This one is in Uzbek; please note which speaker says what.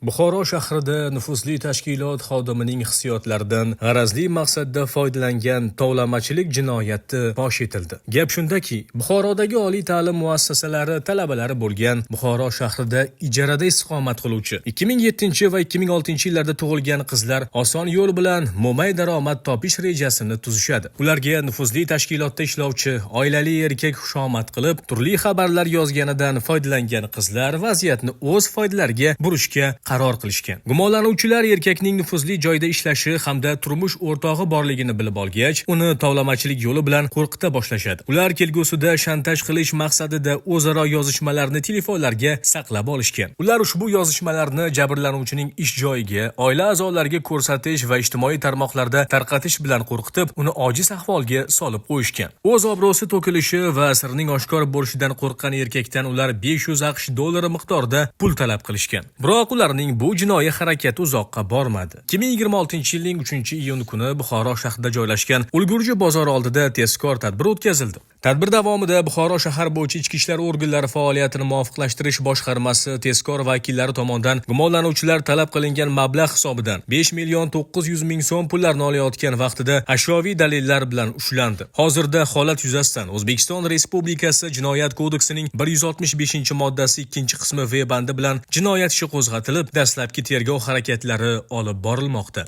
Speaker 1: Buxoro shahrida nufuzli tashkilot xodimining hissiyotlaridan g'arazli maqsadda foydalangan tovlamachilik jinoyati fosh etildi. Gap shundaki, Buxorodagi oliy ta'lim muassasalari talabalari bo'lgan Buxoro shahrida ijarada istiqomat qiluvchi 2007 va 2006 yillarda tug'ilgan qizlar oson yo'l bilan mo'may daromad topish rejasini tuzishadi. Ularga nufuzli tashkilotda ishlovchi oilali erkak xushomad qilib, turli xabarlar yozganidan foydalangan qizlar vaziyatni o'z foydalariga burishga qaror qilishgan. Gumonlanuvchilar erkakning nufuzli joyda ishlashi hamda turmush o'rtog'i borligini bilib olgach, uni tovlamachilik yo'li bilan qo'rqita boshlashadi. Ular kelgusida shantaj qilish maqsadida o'zaro yozishmalarni telefonlarga saqlab olishgan. Ular ushbu yozishmalarni jabrlanuvchining ish joyiga, oila a'zolariga ko'rsatish va ijtimoiy tarmoqlarda tarqatish bilan qo'rqitib, uni ojiz ahvolga solib qo'yishgan. O'z obro'si to'kilishi va sirning oshkor bo'lishidan qo'rqqan erkakdan ular 500 AQSh dollari miqdorida pul talab qilishgan. Biroq ularning bu jinoiy harakati uzoqqa bormadi. 2026-yilning 3-iyun kuni Buxoro shahrida joylashgan Ulgurji bozori oldida tezkor tadbir o'tkazildi. Tadbir davomida Buxoro shahar bo'yicha ichki ishlar organlari faoliyatini muvofiqlashtirish boshqarmasi tezkor vakillari tomonidan gumonlanuvchilar talab qilingan mablag' hisobidan 5.900.000 so'm pullarni olayotgan vaqtida ashyoviy dalillar bilan ushlandi. Hozirda holat yuzasidan O'zbekiston Respublikasi Jinoyat kodeksining 165-moddasi 2-qismi V bandi bilan jinoyat ishi qo'zg'atilib, dastlabki tergov harakatlari olib borilmoqda.